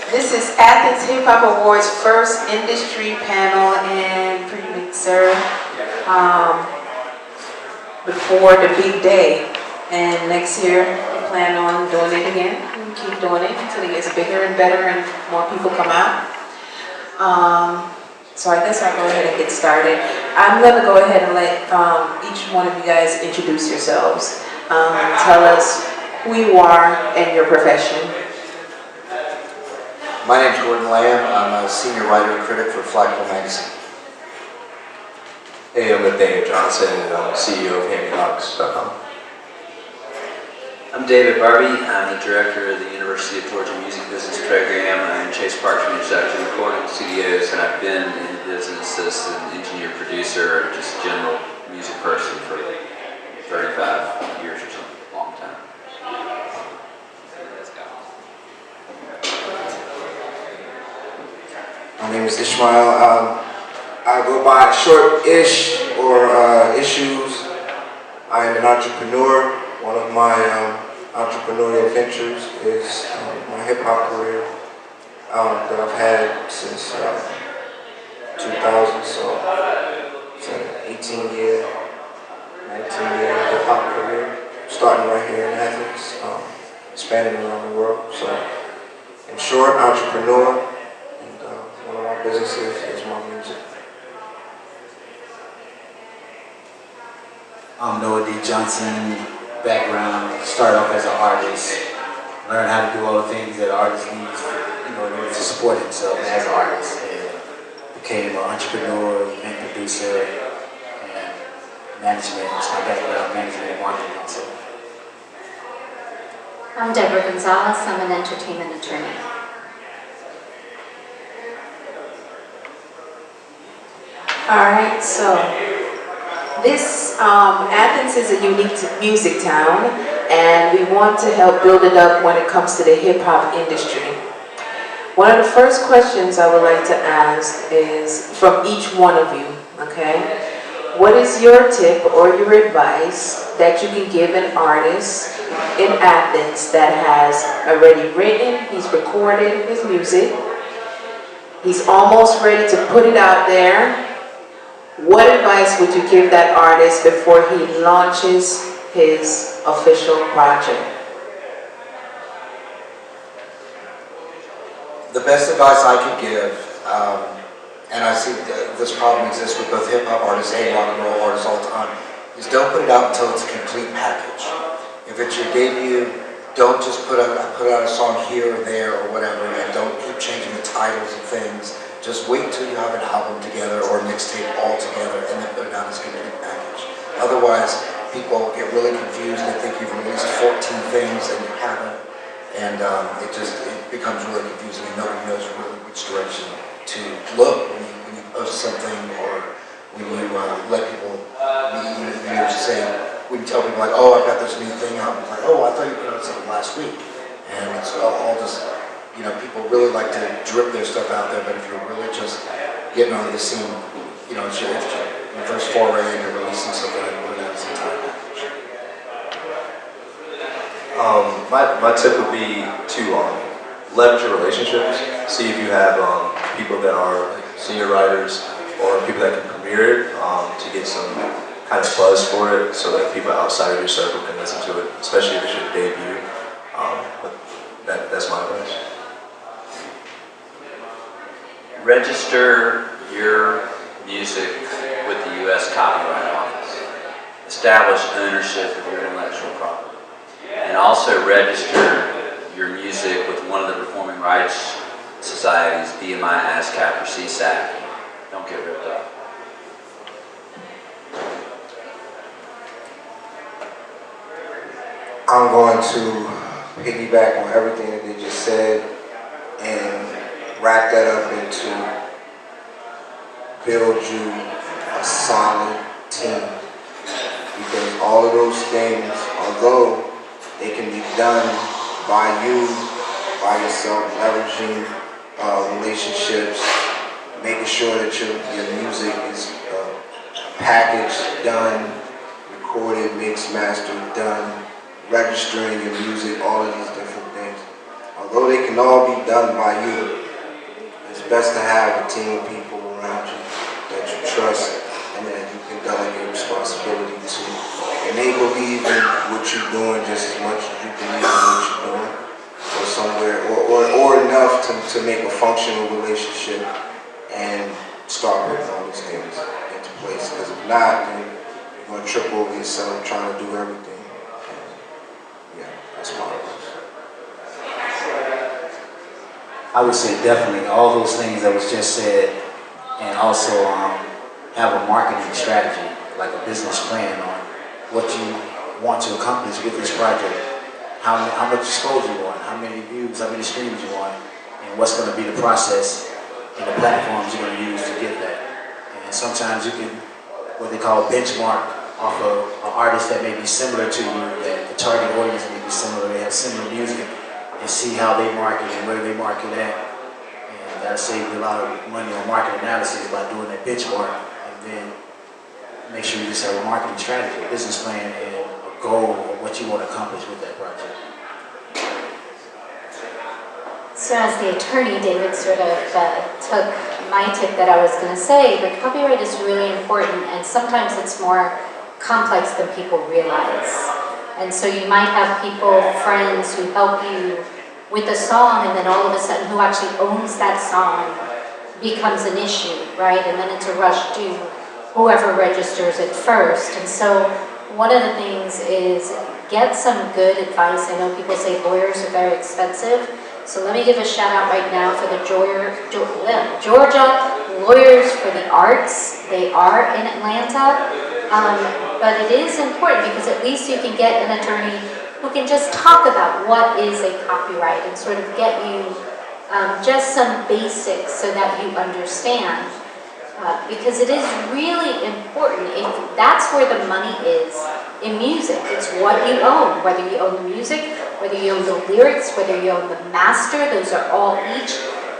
This is Athens Hip Hop Awards' first industry panel and pre-mixer before the big day. And next year, we plan on doing it again and keep doing it until it gets bigger and better and more people come out. So I guess I'll go ahead and get started. I'm going to go ahead and let each one of you guys introduce yourselves. Tell us who you are and your profession. My name's Gordon Lamb. I'm a senior writer and critic for Flagpole Magazine. Hey, I'm Nathaniel Johnson, and I'm CEO of HandyHawks.com. I'm David Barbie. I'm the director of the University of Georgia Music Business Program in Chase Park Production Recording Studios, and I've been in the business as an engineer, producer, or just general music person for 35 years or something, a long time. My name is Ishmael. I go by Short-ish or Issues. I am an entrepreneur. One of my entrepreneurial ventures is my hip-hop career that I've had since 2000, so it's an 18-year, 19-year hip-hop career, starting right here in Athens, expanding around the world. So, in short, entrepreneur. One of my businesses is my music. I'm Noah D. Johnson, background, started off as an artist, learned how to do all the things that an artist needs in order to support himself as an artist, and became an entrepreneur, event producer, and management. It's my background, management and marketing also. I'm Deborah Gonzalez. I'm an entertainment attorney. Alright, so this Athens is a unique music town, and we want to help build it up when it comes to the hip-hop industry. One of the first questions I would like to ask is from each one of you, okay? What is your tip or your advice that you can give an artist in Athens that has already written, he's recorded his music, he's almost ready to put it out there? What advice would you give that artist before he launches his official project? The best advice I could give, and I see this problem exists with both hip-hop artists and rock and roll artists all the time, is don't put it out until it's a complete package. If it's your debut, don't just put out a song here or there or whatever, and don't keep changing the titles of things. Just wait until you have an album together or a mixtape all together and then put it out as a complete package. Otherwise, people get really confused and think you've released 14 things and you haven't. And it becomes really confusing and nobody knows really which direction to look when you post something or when you let people, when you tell people like, oh, I've got this new thing out. It's like, oh, I thought you put out something last week. And it's all just, people really like to drip their stuff out there, but if you're really just getting onto the scene, it's your first foray and you're releasing something and putting out some time. My tip would be to leverage your relationships. See if you have people that are like senior writers or people that can premiere it to get some kind of buzz for it so that people outside of your circle can listen to it, especially if it's your debut. But that's my advice. Register your music with the U.S. Copyright Office. Establish ownership of your intellectual property. And also register your music with one of the performing rights societies, BMI, ASCAP, or CSAC. Don't get ripped up. I'm going to piggyback on everything that they just said and wrap that up into build you a solid team. Because all of those things, although they can be done by you, by yourself, leveraging relationships, making sure that your music is packaged, done, recorded, mixed, mastered, done, registering your music, all of these different things. although they can all be done by you, it's best to have a team of people around you that you trust and that you can delegate responsibility to. And they believe in what you're doing just as much as you believe in what you're doing. So somewhere, or enough to make a functional relationship and start putting all these things into place. Because if not, then you're going to trip over yourself trying to do everything. And yeah, that's my advice. I would say definitely all those things that was just said, and also have a marketing strategy, like a business plan on what you want to accomplish with this project, how much exposure you want, how many views, how many streams you want, and what's going to be the process and the platforms you're going to use to get that. And sometimes you can, what they call benchmark off of an artist that may be similar to you, that the target audience may be similar, they have similar music, and see how they market and where they market at. And that'll save you a lot of money on market analysis by doing that benchmark, and then make sure you just have a marketing strategy, a business plan, and a goal of what you want to accomplish with that project. So as the attorney, David sort of took my tip that I was going to say, but copyright is really important, and sometimes it's more complex than people realize. And so you might have people, friends, who help you with a song, and then all of a sudden who actually owns that song becomes an issue, right? And then it's a rush to whoever registers it first. And so one of the things is get some good advice. I know people say lawyers are very expensive. So let me give a shout out right now for the Georgia Lawyers for the Arts. They are in Atlanta. But it is important because at least you can get an attorney who can just talk about what is a copyright and sort of get you just some basics so that you understand. Because it is really important. That's where the money is in music. It's what you own, whether you own the music, whether you own the lyrics, whether you own the master. Those are all each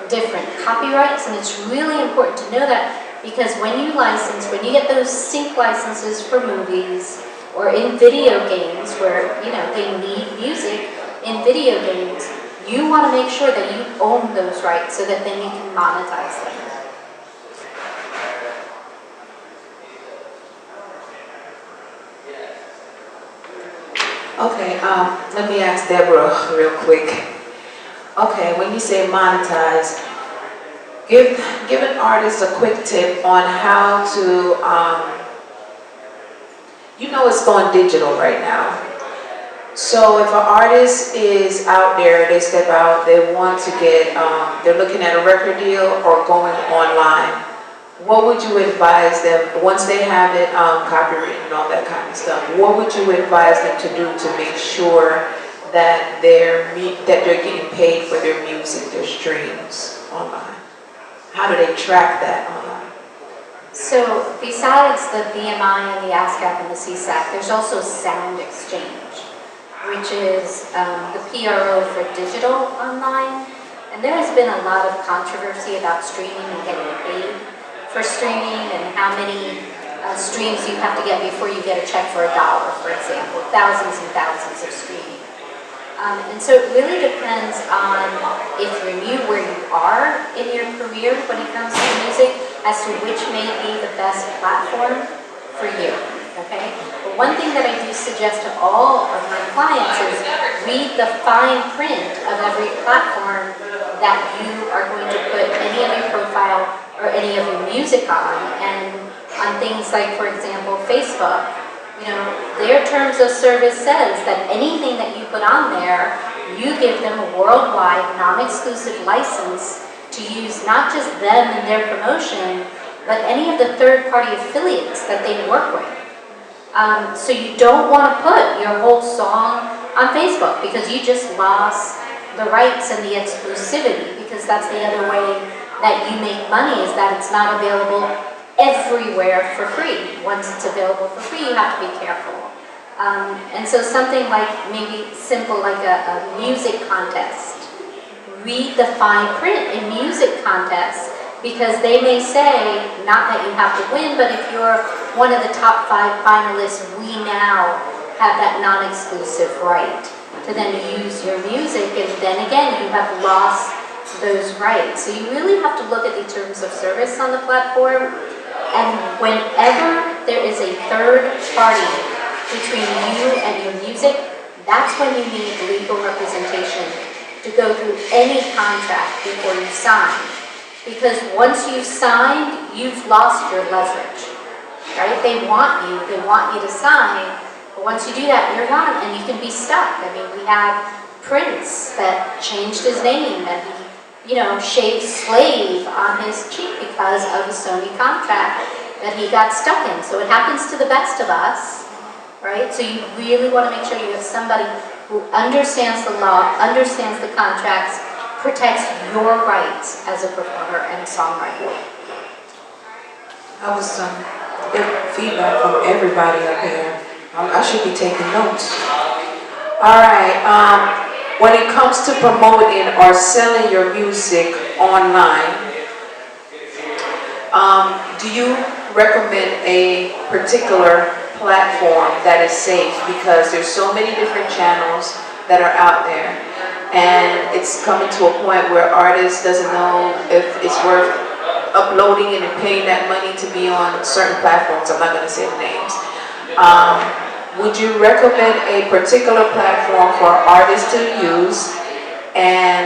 different copyrights, and it's really important to know that. Because when you license, when you get those sync licenses for movies or in video games where, you know, they need music in video games, you want to make sure that you own those rights so that then you can monetize them. Okay, let me ask Deborah real quick. Okay, when you say monetize, give an artist a quick tip on how to, you know it's going digital right now. So if an artist is out there, they step out, they want to get, they're looking at a record deal or going online, what would you advise them, once they have it copyrighted and all that kind of stuff, what would you advise them to do to make sure that they're getting paid for their music, their streams online? How do they track that online? So besides the BMI and the ASCAP and the CSAC, there's also Sound Exchange, which is the PRO for digital online. And there has been a lot of controversy about streaming and getting paid for streaming and how many streams you have to get before you get a check for $1, for example, thousands and thousands of streaming. And so it really depends on if you're new, where you are in your career when it comes to music, as to which may be the best platform for you, okay? But one thing that I do suggest to all of my clients is read the fine print of every platform that you are going to put any of your profile or any of your music on. And on things like, for example, Facebook, you know, their terms of service says that anything that you put on there, you give them a worldwide, non-exclusive license to use not just them and their promotion, but any of the third-party affiliates that they work with. So you don't want to put your whole song on Facebook because you just lost the rights and the exclusivity, because that's the other way that you make money, is that it's not available everywhere for free. Once it's available for free, you have to be careful. And so something like maybe simple like a music contest. Read the fine print in music contests, because they may say, not that you have to win, but if you're one of the top 5 finalists, we now have that non-exclusive right to then use your music, and then again, you have lost those rights. So you really have to look at the terms of service on the platform, and whenever there is a third party between you and your music, that's when you need legal representation to go through any contract before you sign. Because once you've signed, you've lost your leverage, right? They want you to sign, but once you do that, you're gone and you can be stuck. I mean, we have Prince that changed his name and he, shaved slave on his cheek because of a Sony contract that he got stuck in. So it happens to the best of us, right? So you really want to make sure you have somebody who understands the law, understands the contracts, protects your rights as a performer and songwriter. That was some good feedback from everybody up here. I should be taking notes. All right. When it comes to promoting or selling your music online, do you recommend a particular platform that is safe? Because there's so many different channels that are out there, and it's coming to a point where artists doesn't know if it's worth uploading it and paying that money to be on certain platforms. I'm not going to say the names. Would you recommend a particular platform for artists to use? And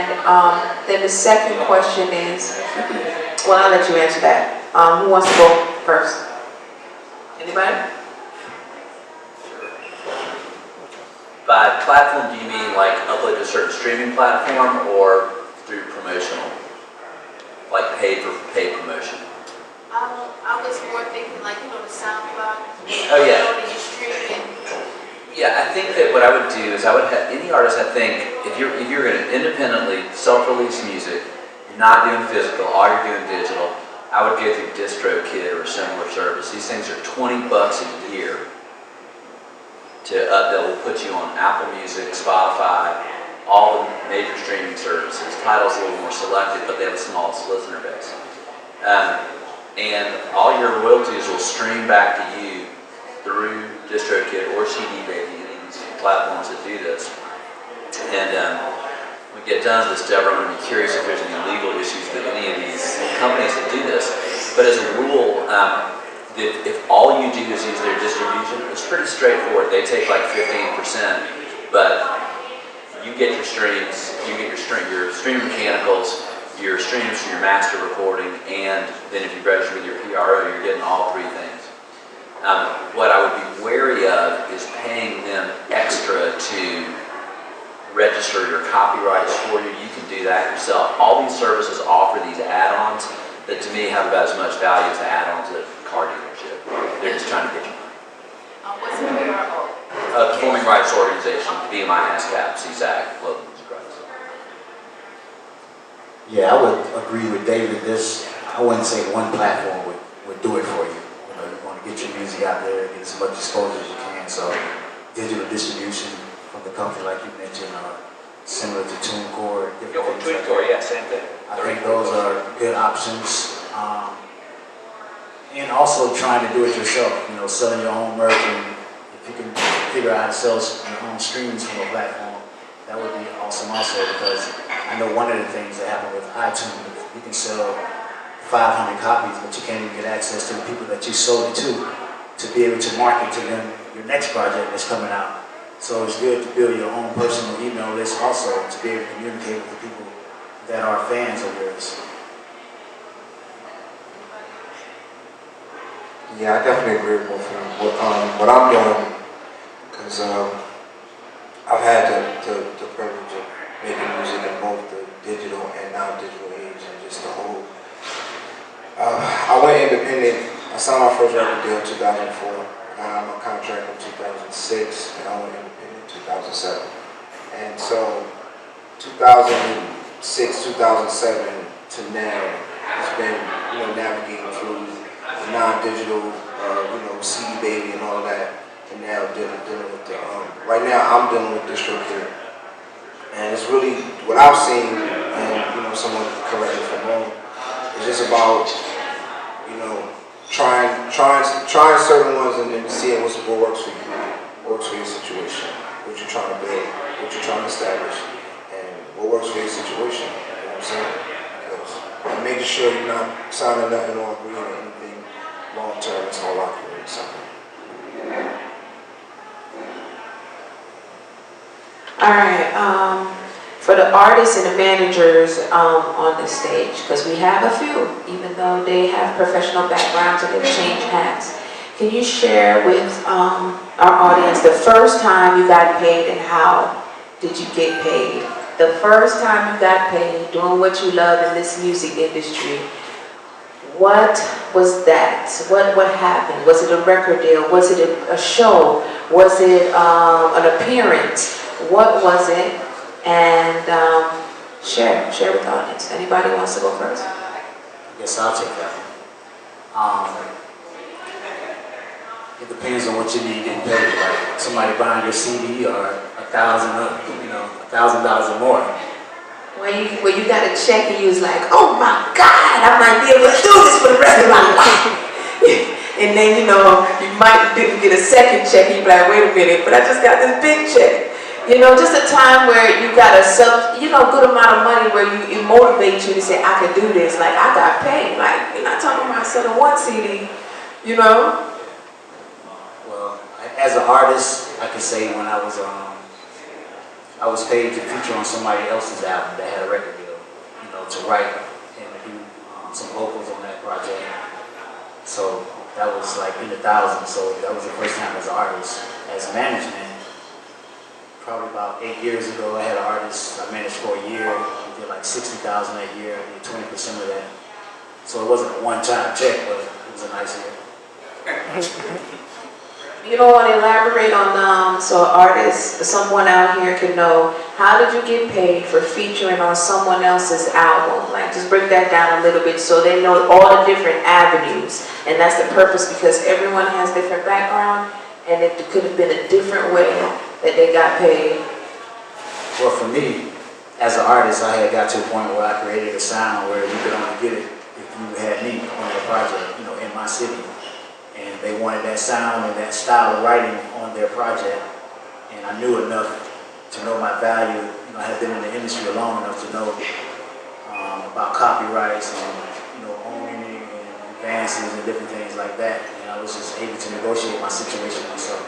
then the second question is, well, I'll let you answer that. Who wants to go first? Anybody? By platform, do you mean like upload to a certain streaming platform or through promotional? Like paid promotion? I was more thinking like, the SoundCloud. Oh yeah. You stream and Yeah, I think that what I would do is I would have any artist. I think if you're going to independently self-release music, you're not doing physical, all you're doing digital. I would go through DistroKid or a similar service. These things are $20 a year. That will put you on Apple Music, Spotify, all the major streaming services. Tidal's a little more selective, but they have the smallest listener base. And all your royalties will stream back to you through DistroKid or CD Baby, any of these platforms that do this. And when we get done with this, Deborah, I'm going to be curious if there's any legal issues with any of these companies that do this. But as a rule, if all you do is use their distribution, it's pretty straightforward. They take like 15%, but you get your streams, you get your stream mechanicals, your streams for your master recording, and then if you register with your PRO, you're getting all three things. What I would be wary of is paying them extra to register your copyrights for you. You can do that yourself. All these services offer these add-ons that to me have about as much value as the add-ons at a car dealership. They're just trying to get you money. what's a PRO? Performing Rights Organization, BMI, ASCAP, CSAC, Global Music Rights. Yeah, I would agree with David. I wouldn't say one platform would do it for you. You want to get your music out there, get as much exposure as you can. So digital distribution from the company, like you mentioned, similar to TuneCore, different things. TuneCore, yeah, same thing. I think those are good options. And also trying to do it yourself, selling your own merch, and if you can figure out how to sell your own streams from a platform, that would be awesome also, because I know one of the things that happened with iTunes, you can sell 500 copies, but you can't even get access to the people that you sold it to be able to market to them your next project that's coming out. So it's good to build your own personal email list also, to be able to communicate with the people that are fans of yours. Yeah, I definitely agree with both of them. What I'm doing, because I've had the privilege of making music in both the digital and non-digital age, and just the whole. I went independent. I signed my first record deal in 2004. I got my contract in 2006, and I went independent in 2007. And so, 2006, 2007 to now, it's been navigating through non-digital, CD Baby and all of that, and now dealing with the, right now I'm dealing with DistroKid. And it's really, what I've seen, and someone correct me if I'm wrong, it's just about, trying certain ones and then seeing what works for you, works for your situation, what you're trying to build. what you're trying to establish, and what works for your situation. You know what I'm saying? Because and making sure you're not signing nothing or agreeing to anything long term that's gonna lock you in something. All right. For the artists and the managers on the stage, because we have a few, even though they have professional backgrounds and they've changed hats. Can you share with our audience the first time you got paid and how did you get paid? The first time you got paid doing what you love in this music industry, what was that? What happened? Was it a record deal? Was it a show? Was it an appearance? What was it? And share with the audience. Anybody wants to go first? I guess I'll take that one. It depends on what you need getting paid. Like somebody buying your CD or $1,000 or more. When you got a check and you was like, oh my God, I might be able to do this for the rest of my life. And then you might didn't get a second check and you be like, wait a minute, but I just got this big check. Just a time where you got a good amount of money where it motivates you to say, I can do this. Like, I got paid. Like, you're not talking about selling one CD, Well, as an artist, I can say when I was paid to feature on somebody else's album that had a record deal, to write and do some vocals on that project. So that was like in the thousands. So that was the first time as an artist. As management, probably about 8 years ago, I had an artist I managed for a year. We did like $60,000 a year. I did 20% of that. So it wasn't a one-time check, but it was a nice year. You don't want to elaborate on, so artists, someone out here can know, how did you get paid for featuring on someone else's album? Like, just break that down a little bit so they know all the different avenues. And that's the purpose, because everyone has different background, and it could have been a different way that they got paid. Well, for me, as an artist, I had got to a point where I created a sound where you could only get it if you had me on that project, in my city. And they wanted that sound and that style of writing on their project. And I knew enough to know my value. I had been in the industry long enough to know about copyrights and owning and advances and different things like that. And I was just able to negotiate my situation myself.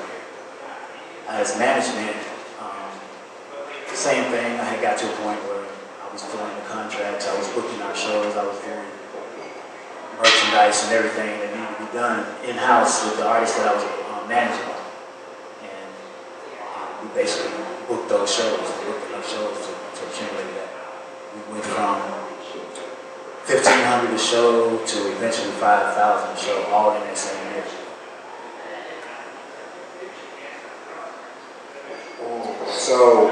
As management, same thing. I had got to a point where I was doing the contracts, I was booking our shows, I was doing merchandise and everything that needed to be done in-house with the artists that I was managing. And we basically booked those shows, booked enough shows to accumulate that. We went from $1,500 a show to eventually $5,000 a show, all in that same year. So,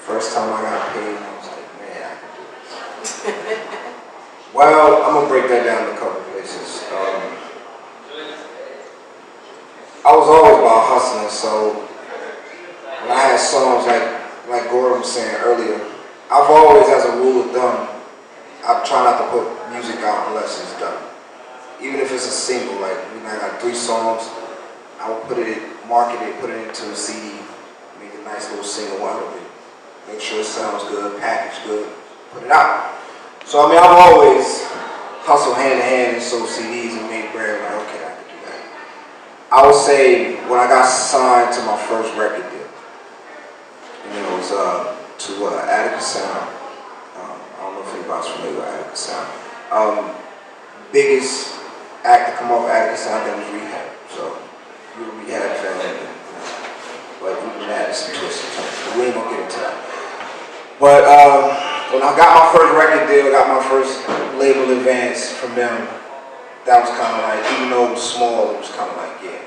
first time I got paid, I was like, man, I can do this. Well, I'm gonna break that down in a couple places. I was always about hustling, so when I had songs like Gordon was saying earlier, I've always, as a rule of thumb, I try not to put music out unless it's done. Even if it's a single, like I got 3 songs, I will market it, put it into a CD, make a nice little single out of it, make sure it sounds good, package good, put it out. So I've always hustled hand in hand and sold CDs and made bread. Like, okay, I can do that. I would say when I got signed to my first record deal, and it was to Attica Sound. I don't know if anybody's familiar with Attica Sound. Biggest act to come off Attica Sound, that was Rehab. So you're a Rehab fan, but even that is some twisted turns. We ain't gonna get into that. But when I got my first record deal, got my first label advance from them, that was kind of like, even though it was small, it was kind of like, yeah,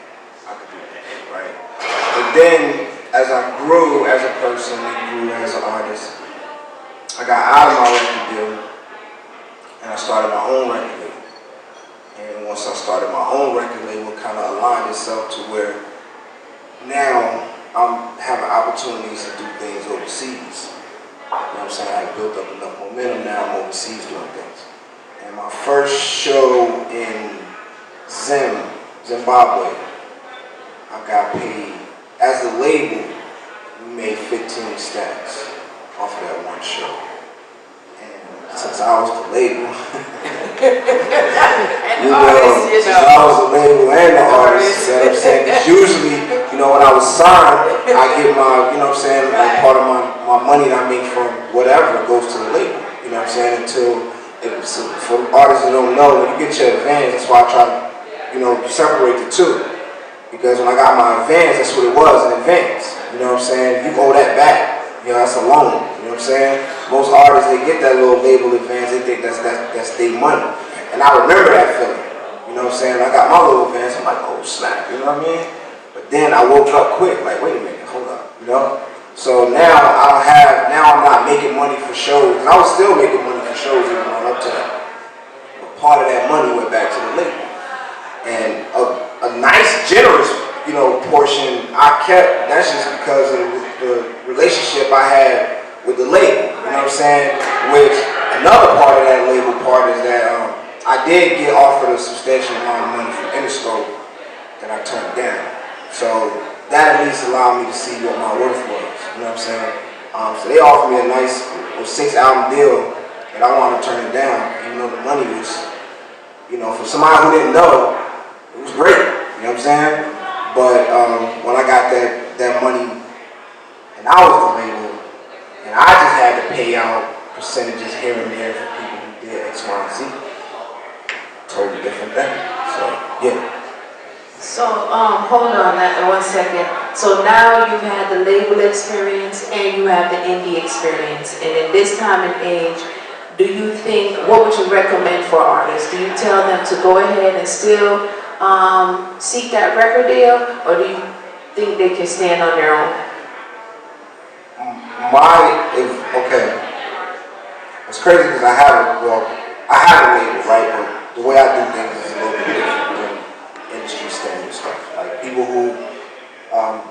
I could do that, right? But then, as I grew as a person and grew as an artist, I got out of my record deal and I started my own record label. And once I started my own record label, it kind of aligned itself to where now I'm having opportunities to do things overseas. You know what I'm saying? I had built up enough momentum, now I'm overseas doing things. And my first show in Zimbabwe, I got paid as a label, we made 15 stacks off of that one show. And since I was the label, since I was the label and the artist, you know what I'm saying? Because usually, you know, when I was signed, I get my, you know what I'm saying, like part of my money that I make from whatever goes to the label. You know what I'm saying? So for artists that don't know, when you get your advance, that's why I try to, you know, separate the two. Because when I got my advance, that's what it was, an advance. You know what I'm saying? You owe that back. You know, that's a loan. You know what I'm saying? Most artists, they get that little label advance, they think that's their money. And I remember that feeling. You know what I'm saying? I got my little advance, I'm like, oh snap, you know what I mean? But then I woke up quick, like, wait a minute, hold up, you know? So now I'm not making money for shows. And I was still making money for shows even on up to that. But part of that money went back to the label. And a nice, generous, you know, portion I kept. That's just because of the relationship I had with the label. You know what I'm saying? Which another part of that label part is that I did get offered a substantial amount of money from Interscope that I turned down. So that at least allowed me to see what my worth was. You know what I'm saying? So they offered me a nice 6-album deal, and I wanted to turn it down, even though the money was, you know, for somebody who didn't know, it was great. You know what I'm saying? But when I got that money, and I was the label, and I just had to pay out percentages here and there for people who did X, Y, and Z. Totally different thing. So yeah. So, hold on that 1 second. So now you've had the label experience and you have the indie experience. And in this time and age, do you think, what would you recommend for artists? Do you tell them to go ahead and still seek that record deal? Or do you think they can stand on their own? Okay. It's crazy because I have a label, right? But the way I do things is a little bit different than industry standard stuff. Like people who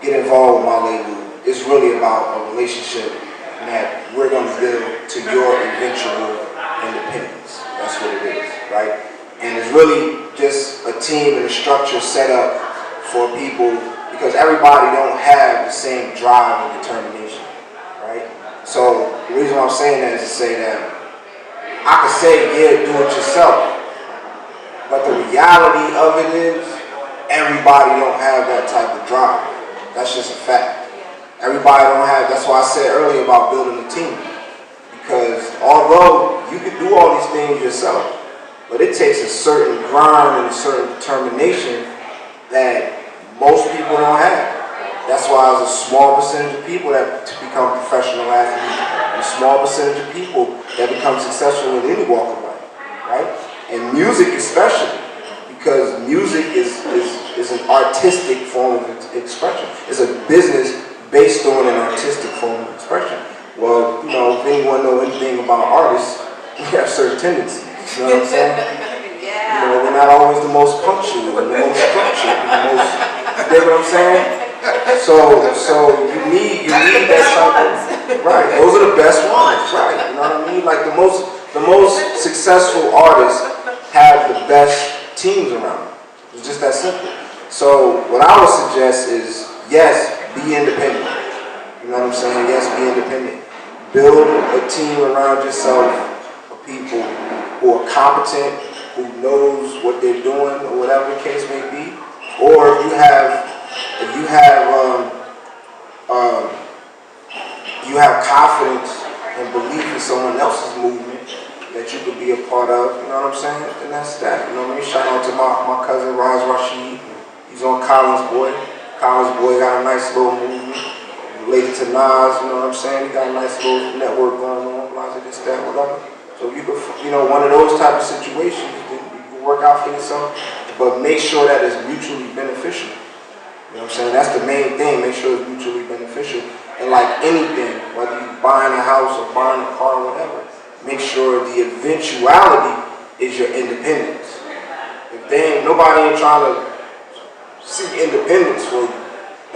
get involved with my label, it's really about a relationship that we're going to build to your eventual independence. That's what it is, right? And it's really just a team and a structure set up for people because everybody don't have the same drive and determination, right? So the reason why I'm saying that is to say that I could say, yeah, do it yourself. But the reality of it is, everybody don't have that type of drive. That's just a fact. Everybody don't have, that's why I said earlier about building a team. Because although you can do all these things yourself, but it takes a certain grind and a certain determination that most people don't have. That's why there's a small percentage of people that become professional athletes, and a small percentage of people that become successful in any walk of life, right? And music especially, because music is an artistic form of expression. It's a business based on an artistic form of expression. Well, you know, if anyone knows anything about artists, we have certain tendencies, you know what I'm saying? You know, we're not always the most punctual, and the most structured, and the most, you get what I'm saying? So you need that type of, right, those are the best ones, right, you know what I mean? Like the most successful artists have the best teams around them. It's just that simple. So what I would suggest is, yes, be independent. You know what I'm saying? Yes, be independent. Build a team around yourself of people who are competent, who knows what they're doing, or whatever the case may be. Or if you have confidence and belief in someone else's movement that you could be a part of, you know what I'm saying? And that's that. You know what I mean? Shout out to my cousin Raz Rashid. He's on Collins Boy. Collins Boy got a nice little movement. Related to Nas, you know what I'm saying? He got a nice little network going on, blah, this, that, whatever. So you could, you know, one of those type of situations, you can work out for yourself, but make sure that it's mutually beneficial. You know what I'm saying? That's the main thing. Make sure it's mutually beneficial. And like anything, whether you're buying a house or buying a car or whatever, make sure the eventuality is your independence. If nobody ain't trying to seek independence for you,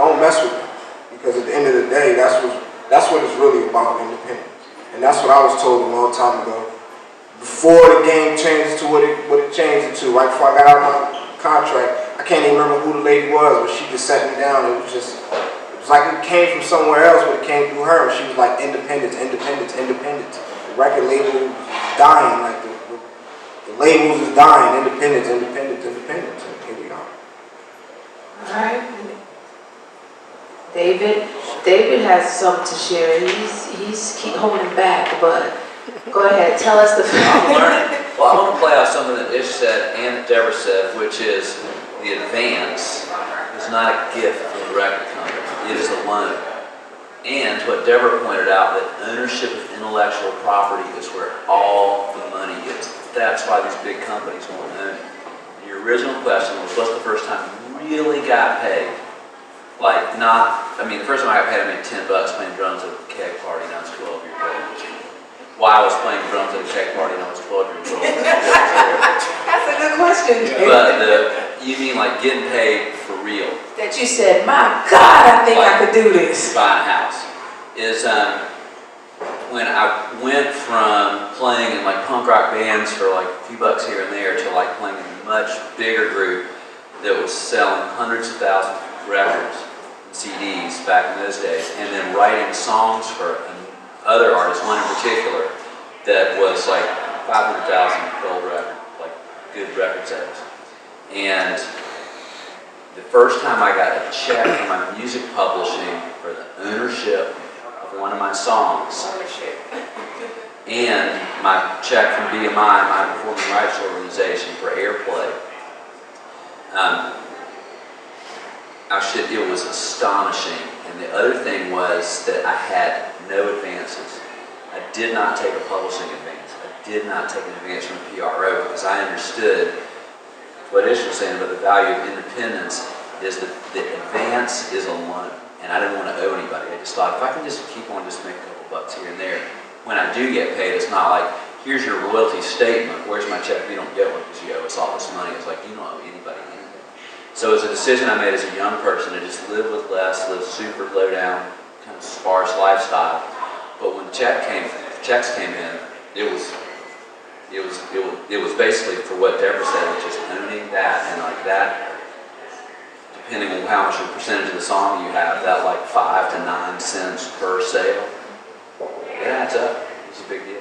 don't mess with them. Because at the end of the day, that's what it's really about, independence. And that's what I was told a long time ago. Before the game changed to what it changed into, right before I got out of my contract, I can't even remember who the lady was, but she just sat me down and it was just, It's like it came from somewhere else, but it came through her. She was like, independence, independence, independence. The record label was dying, like the labels is dying, independence, independence, independence. And here we are. All right. David has something to share. He's keep holding back, but go ahead, tell us the I'm learning. Well, I want to play out something that Ish said and that Deborah said, which is the advance is not a gift from the record company. It is a loan. And what Deborah pointed out, that ownership of intellectual property is where all the money is. That's why these big companies want to own it. Your original question was, what's the first time you really got paid? Like, the first time I got paid, I made $10 playing drums at a keg party, and I was 12 years old. Why I was playing drums at a keg party, and I was 12 years old. That's a good question. But you mean like getting paid for real? That you said, my God, I think I could do this. Buying a house. Is when I went from playing in like punk rock bands for like a few bucks here and there to like playing in a much bigger group that was selling hundreds of thousands of records and CDs back in those days, and then writing songs for other artists, one in particular that was like 500,000 gold record, like good record sales. And the first time I got a check from my music publishing for the ownership of one of my songs, and my check from BMI, my performing rights organization, for airplay, it was astonishing. And the other thing was that I had no advances. I did not take a publishing advance. I did not take an advance from a PRO because I understood what Ish was saying about the value of independence is that the advance is a loan. And I didn't want to owe anybody. I just thought, if I can just keep on just making a couple bucks here and there, when I do get paid, it's not like, here's your royalty statement, where's my check? You don't get one because you owe us all this money. It's like, you don't owe anybody anything. So it was a decision I made as a young person to just live with less, live super low down, kind of sparse lifestyle. But when checks came in, it was basically for what Deborah said, which is owning that, and like that, depending on how much of a percentage of the song you have, that like 5 to 9 cents per sale, it adds up. It's a big deal.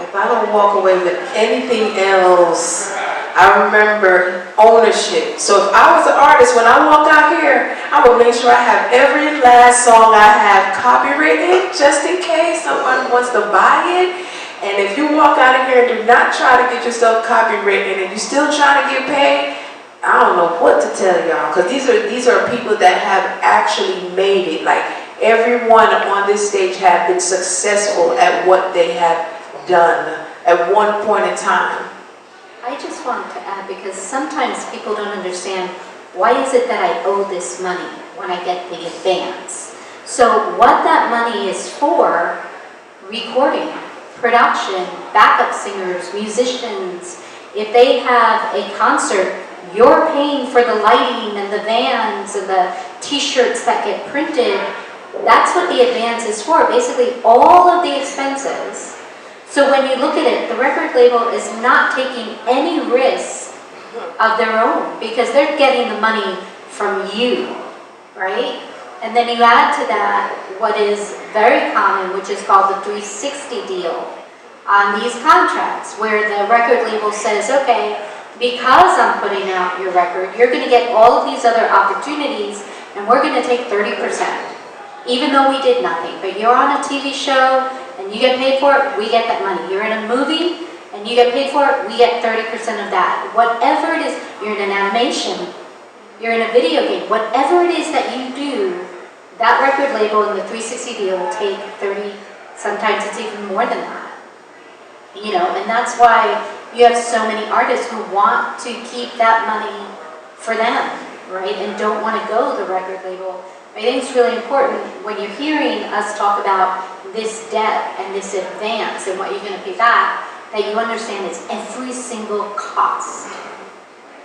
If I don't walk away with anything else, I remember ownership. So if I was an artist, when I walk out here, I will make sure I have every last song I have copywritten, just in case someone wants to buy it. And if you walk out of here and do not try to get yourself copywritten and you're still trying to get paid, I don't know what to tell y'all, because these are people that have actually made it. Like, everyone on this stage have been successful at what they have done at one point in time. I just want to add, because sometimes people don't understand, why is it that I owe this money when I get the advance? So what that money is for, recording, production, backup singers, musicians, if they have a concert, you're paying for the lighting and the vans and the t-shirts that get printed. That's what the advance is for, basically all of the expenses. So when you look at it, the record label is not taking any risk of their own because they're getting the money from you, right? And then you add to that what is very common, which is called the 360 deal on these contracts, where the record label says, okay, because I'm putting out your record, you're going to get all of these other opportunities, and we're going to take 30%, even though we did nothing. But you're on a TV show, and you get paid for it, we get that money. You're in a movie, and you get paid for it, we get 30% of that. Whatever it is, you're in an animation, you're in a video game, whatever it is that you do, that record label in the 360 deal will take 30, sometimes it's even more than that. You know, and that's why you have so many artists who want to keep that money for them, right, and don't want to go the record label. I think it's really important when you're hearing us talk about this debt and this advance and what you're going to pay back, that you understand it's every single cost,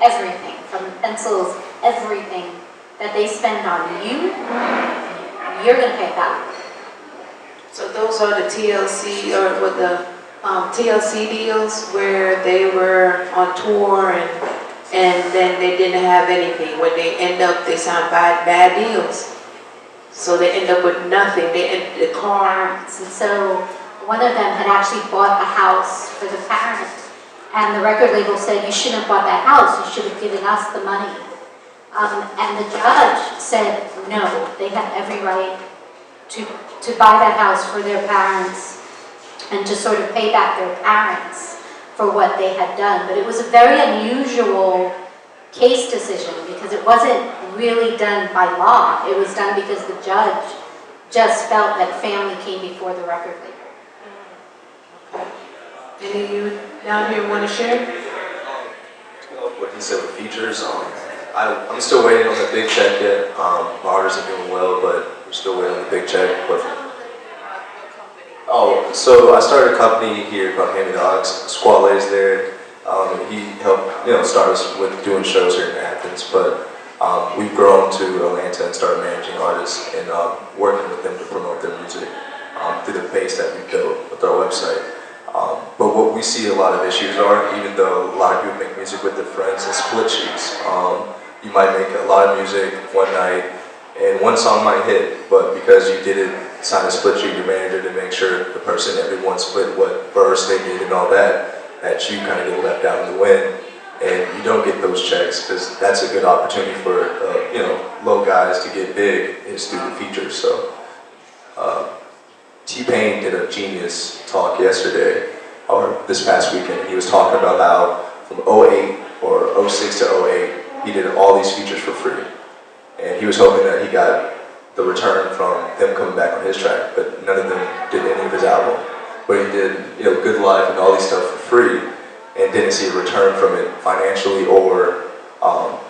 everything, from the pencils, everything that they spend on you, you're going to pay back. So those are the TLC, or with the TLC deals where they were on tour and and then they didn't have anything. When they end up, they sign bad deals. So they end up with nothing. They end the car. And so one of them had actually bought a house for the parent. And the record label said, you shouldn't have bought that house. You should have given us the money. And the judge said, no, they had every right to buy that house for their parents and to sort of pay back their parents for what they had done. But it was a very unusual case decision because it wasn't really done by law. It was done because the judge just felt that family came before the record label. Any of you down here want to share? What he said with features, I'm still waiting on the big check yet. My artists are doing well, but we're still waiting on the big check. But so I started a company here called Hammy Dogs. Squale's there. He helped, start us with doing shows here in Athens. But we've grown to Atlanta and started managing artists and working with them to promote their music through the base that we built with our website. But what we see a lot of issues are, even though a lot of people make music with their friends, is split sheets. You might make a lot of music one night, and one song might hit, but because you didn't sign a split sheet, your manager to make sure the person, everyone split what verse they did and all that, that you kind of get left out in the wind, and you don't get those checks, because that's a good opportunity for low guys to get big is through the features. So T-Pain did a genius talk yesterday, or this past weekend. He was talking about how from 08 or 06 to 08, he did all these features for free. And he was hoping that he got the return from them coming back on his track, but none of them did any of his album. But he did, Good Life and all these stuff for free, and didn't see a return from it financially or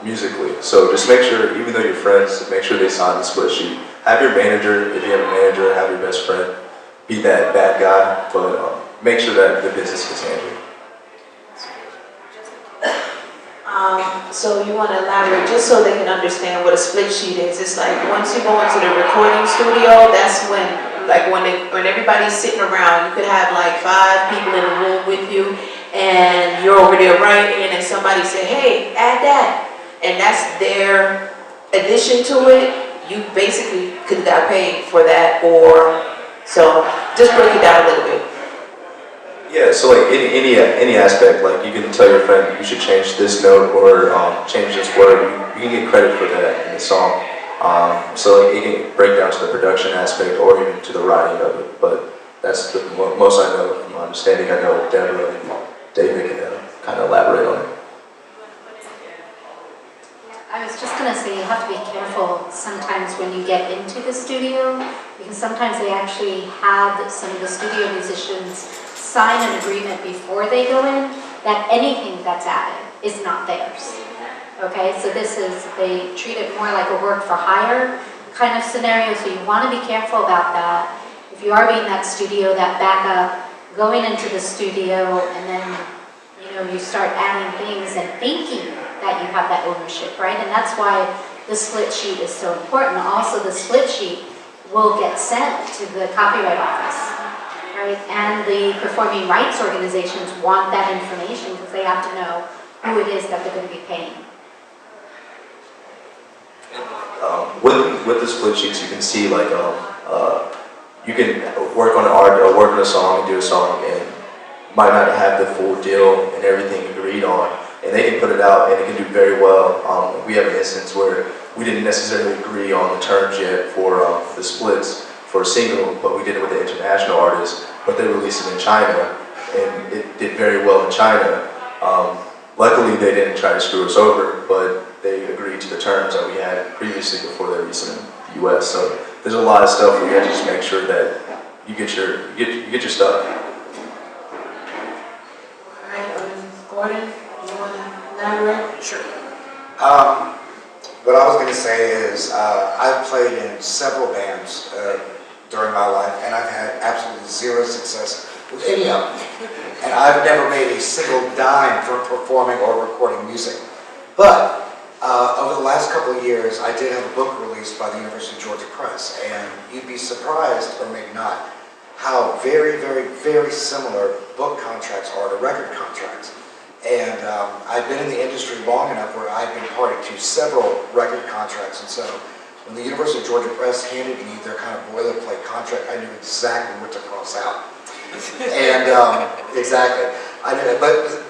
musically. So just make sure, even though you're friends, make sure they sign the split sheet. Have your manager, if you have a manager, have your best friend be that bad guy, but make sure that the business gets handled. So you want to elaborate, just so they can understand what a split sheet is. It's like once you go into the recording studio, that's when everybody's sitting around, you could have like 5 people in the room with you, and you're over there writing, and somebody say, hey, add that. And that's their addition to it. You basically could have got paid for that, or so just break it down a little bit. Yeah, so like any aspect, like you can tell your friend you should change this note or change this word. You can get credit for that in the song. So like it can break down to the production aspect or even to the writing of it. But that's the most I know from my understanding. I know Deborah and David can kind of elaborate on it. I was just going to say you have to be careful sometimes when you get into the studio, because sometimes they actually have some of the studio musicians sign an agreement before they go in that anything that's added is not theirs. Okay, so they treat it more like a work for hire kind of scenario, so you want to be careful about that. If you are being that studio, that backup, going into the studio and then you start adding things and thinking that you have that ownership, right? And that's why the split sheet is so important. Also, the split sheet will get sent to the copyright office, right? And the performing rights organizations want that information because they have to know who it is that they're going to be paying. With the split sheets, you can see like you can work on an art or work on a song and do a song and might not have the full deal and everything agreed on, and they can put it out and it can do very well. We have an instance where we didn't necessarily agree on the terms yet for the splits for a single, but we did it with an international artist, but they released it in China and it did very well in China. Luckily they didn't try to screw us over, but they agreed to the terms that we had previously before they released it in the US. So there's a lot of stuff where you have to just make sure that you get your stuff. Gordon, you want to elaborate? Sure. What I was going to say is I've played in several bands during my life, and I've had absolutely zero success with any of them. And I've never made a single dime from performing or recording music. But over the last couple of years, I did have a book released by the University of Georgia Press, and you'd be surprised, or maybe not, how very, very, very similar book contracts are to record contracts. And I've been in the industry long enough where I've been party to several record contracts. And so when the University of Georgia Press handed me their kind of boilerplate contract, I knew exactly what to cross out. And exactly. I know,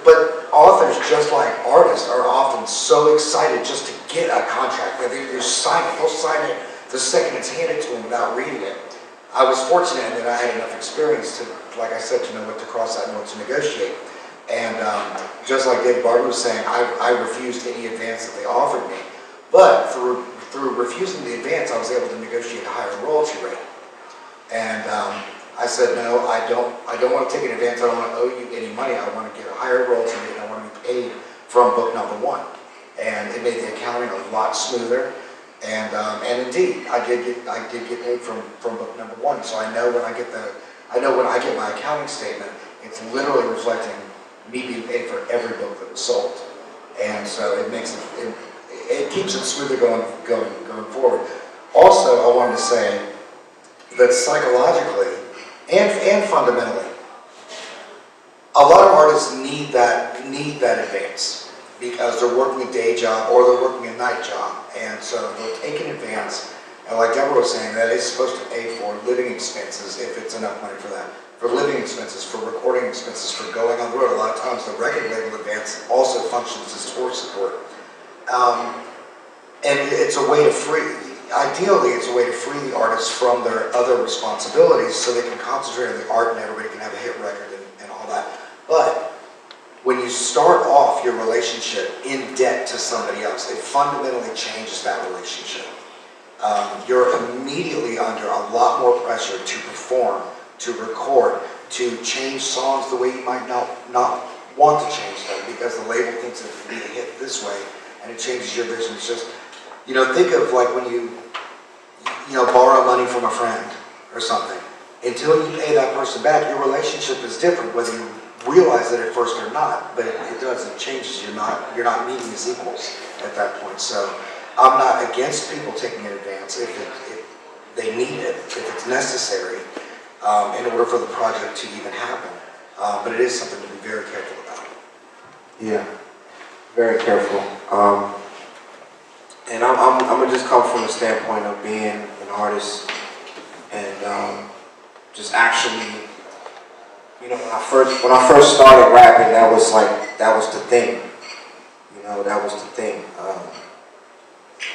but authors, just like artists, are often so excited just to get a contract. Whether you sign it, they'll sign it the second it's handed to them without reading it. I was fortunate in that I had enough experience to, like I said, to know what to cross out and what to negotiate. And just like David Barber was saying, I refused any advance that they offered me. But through refusing the advance, I was able to negotiate a higher royalty rate. And I said, no, I don't want to take an advance. I don't want to owe you any money. I want to get a higher royalty rate, and I want to be paid from book number one. And it made the accounting a lot smoother. And indeed, I did get paid from book number one. So I know when I get my accounting statement, it's literally reflecting me being paid for every book that was sold. And so it makes it keeps it smoother going forward. Also, I wanted to say that psychologically and fundamentally, a lot of artists need that advance because they're working a day job or they're working a night job, and so they'll take an advance. And like Deborah was saying, that is supposed to pay for living expenses if it's enough money for that. For living expenses, for recording expenses, for going on the road. A lot of times the record label advance also functions as tour support. And it's a way to ideally it's a way to free the artists from their other responsibilities so they can concentrate on the art and everybody can have a hit record and all that. But when you start off your relationship in debt to somebody else, it fundamentally changes that relationship. You're immediately under a lot more pressure to perform, to record, to change songs the way you might not want to change them because the label thinks it can be a hit this way, and it changes your vision. It's just, think of like when you borrow money from a friend or something. Until you pay that person back, your relationship is different, whether you realize it at first or not. But it does, it changes. You're not meeting as equals at that point. So I'm not against people taking an advance if they need it, if it's necessary, in order for the project to even happen. But it is something to be very careful about. Yeah, very careful. And I'm gonna just come from the standpoint of being an artist and just actually, when I first started rapping, that was the thing. That was the thing.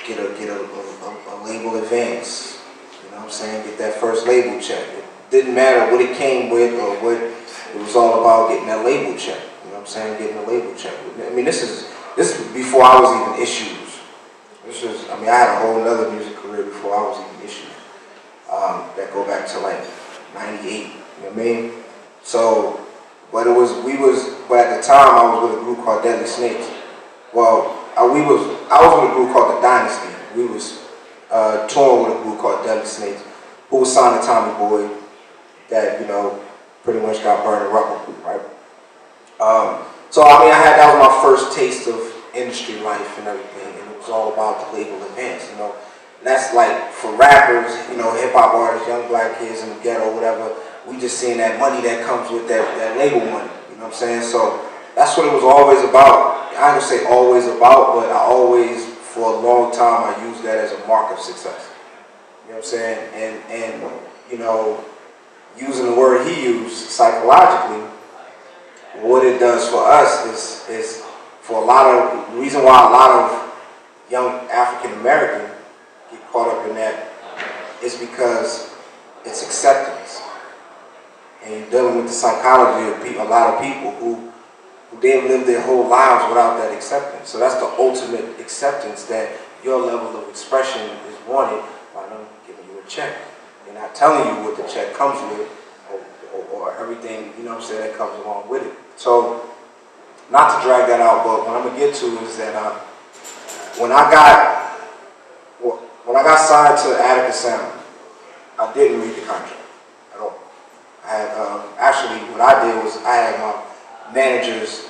Get a label advance. You know what I'm saying? Get that first label check. It didn't matter what it came with or what it was all about. Getting that label check. You know what I'm saying? Getting a label check. I mean, this is before I was even issues. I had a whole other music career before I was even issued. That go back to like '98. You know what I mean? So, but at the time I was with a group called Deadly Snakes. Well, I was with a group called The Dynasty. We was touring with a group called Deadly Snakes, who was signed to Tommy Boy, that pretty much got burned in rubber, right? So that was my first taste of industry life and everything, and it was all about the label advance, And that's like for rappers, hip hop artists, young black kids in the ghetto, whatever. We just seeing that money that comes with that label money. You know what I'm saying? So that's what it was always about. I don't say always about, but I always, for a long time, I used that as a mark of success. You know what I'm saying? And using the word he used, psychologically, what it does for us is for the reason why a lot of young African Americans get caught up in that is because it's acceptance. And you're dealing with the psychology of a lot of people who they've lived their whole lives without that acceptance. So that's the ultimate acceptance, that your level of expression is wanted by them giving you a check. They're not telling you what the check comes with or everything, that comes along with it. So, not to drag that out, but what I'm going to get to is that when I got signed to Attica Sound, I didn't read the contract at all. I had, actually, what I did was I had my manager's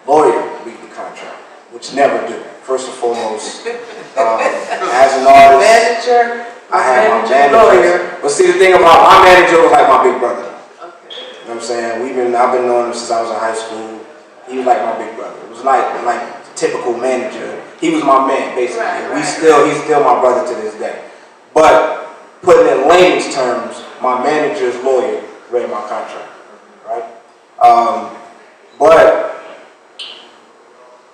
lawyer read the contract, which never do. First and foremost, as an artist, Manager, I had my manager, manager. lawyer. But see, the thing about my manager was like my big brother. Okay. You know what I'm saying? I've been knowing him since I was in high school. He was like my big brother. It was like typical manager. He was my man, basically. He's still my brother to this day. But putting it in layman's terms, my manager's lawyer read my contract, right? But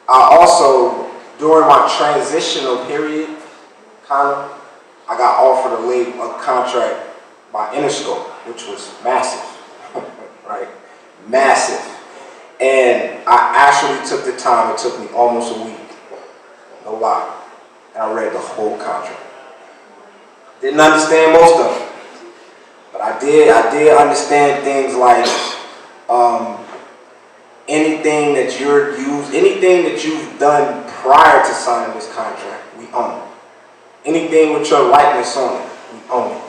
I also, during my transitional period, I got offered a contract by Interscope, which was massive, right? Massive. And I actually took the time, it took me almost a week, no lie, and I read the whole contract. Didn't understand most of it, but I did understand things like anything that you've done prior to signing this contract, we own it. Anything with your likeness on it, we own it.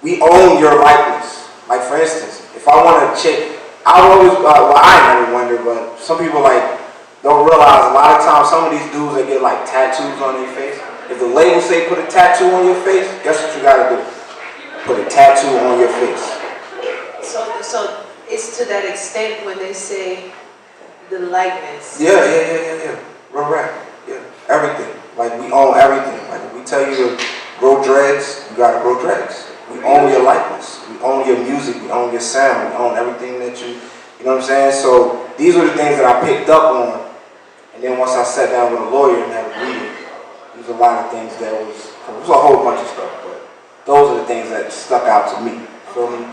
We own your likeness. Like for instance, if I want to check, I always, I never wonder, but some people don't realize a lot of times some of these dudes that get like tattoos on their face, if the label say put a tattoo on your face, guess what you gotta do? Put a tattoo on your face. So it's to that extent when they say the likeness. Yeah. Right. Yeah, everything. Like we own everything. Like if we tell you to grow dreads, you gotta grow dreads. We own your likeness. We own your music. We own your sound. We own everything that you know what I'm saying? So these were the things that I picked up on. And then once I sat down with a lawyer and had a reading, there's a lot of things that was a whole bunch of stuff, but those are the things that stuck out to me. Feel me?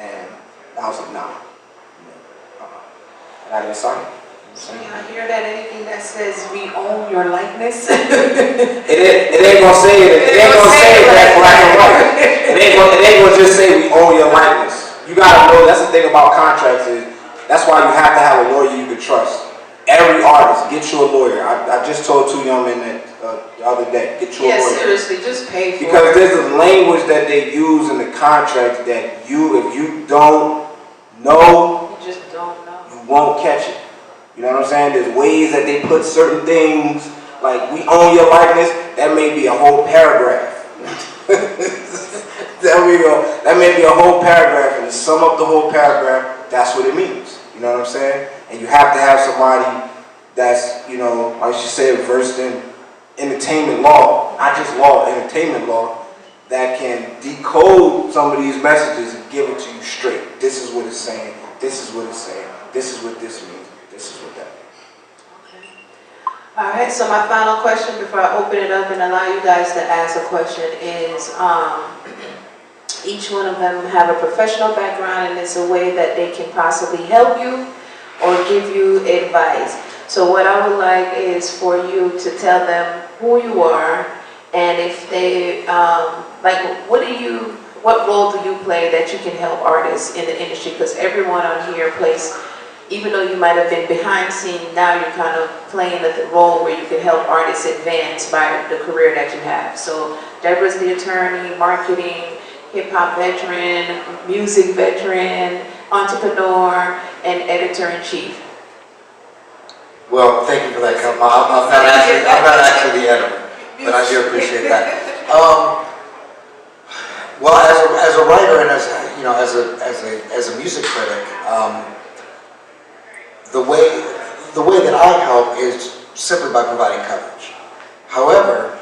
And I was like, nah. And I didn't sign it. I hear that anything that says we own your likeness. It ain't gonna say it. It ain't gonna say it that black and white. It ain't gonna just say we own your likeness. You gotta know, that's the thing about contracts is, that's why you have to have a lawyer you can trust. Every artist, get you a lawyer. I just told two young men that the other day, get you a lawyer. Yeah, seriously, just pay for it. Because there's a language that they use in the contract that if you don't know, You just don't know. you won't catch it. You know what I'm saying? There's ways that they put certain things, like we own your likeness, that may be a whole paragraph. That may be a whole paragraph, and to sum up the whole paragraph, that's what it means. You know what I'm saying? And you have to have somebody that's, I should say, versed in entertainment law, not just law, entertainment law, that can decode some of these messages and give it to you straight. This is what it's saying. This is what it's saying. This is what this means. This is what that means. Okay. All right, so my final question before I open it up and allow you guys to ask a question is, each one of them have a professional background and it's a way that they can possibly help you or give you advice. So what I would like is for you to tell them who you are and if they, what role do you play that you can help artists in the industry? Because everyone on here plays, even though you might have been behind scene, now you're kind of playing the role where you can help artists advance by the career that you have. So Deborah's the attorney, marketing, hip-hop veteran, music veteran, entrepreneur, and editor-in-chief. Well, thank you for that comment. I'm not actually the editor, but I do appreciate that. Well, as a writer and as a music critic, the way that I help is simply by providing coverage. However,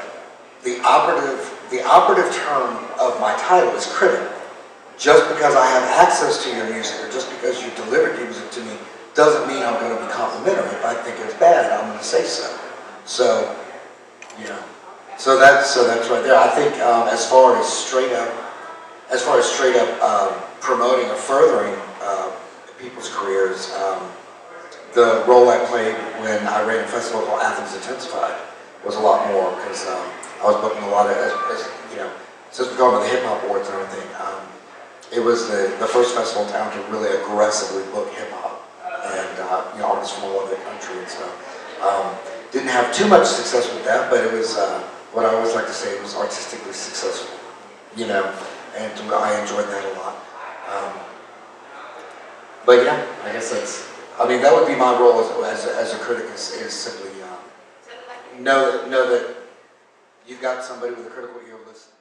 the operative term of my title is critic. Just because I have access to your music or just because you delivered your music to me doesn't mean I'm going to be complimentary. If I think it's bad, I'm going to say so. So that's right there. I think as far as straight up promoting or furthering people's careers, the role I played when I ran a festival called Athens Intensified was a lot more because I was booking a lot of, since we're talking about the hip hop awards and everything, it was the first festival in town to really aggressively book hip hop and artists from all over the country and stuff. Didn't have too much success with that, but it was what I always like to say, it was artistically successful, and I enjoyed that a lot. But yeah, I guess that would be my role as a critic is simply know that you've got somebody with a critical ear listening.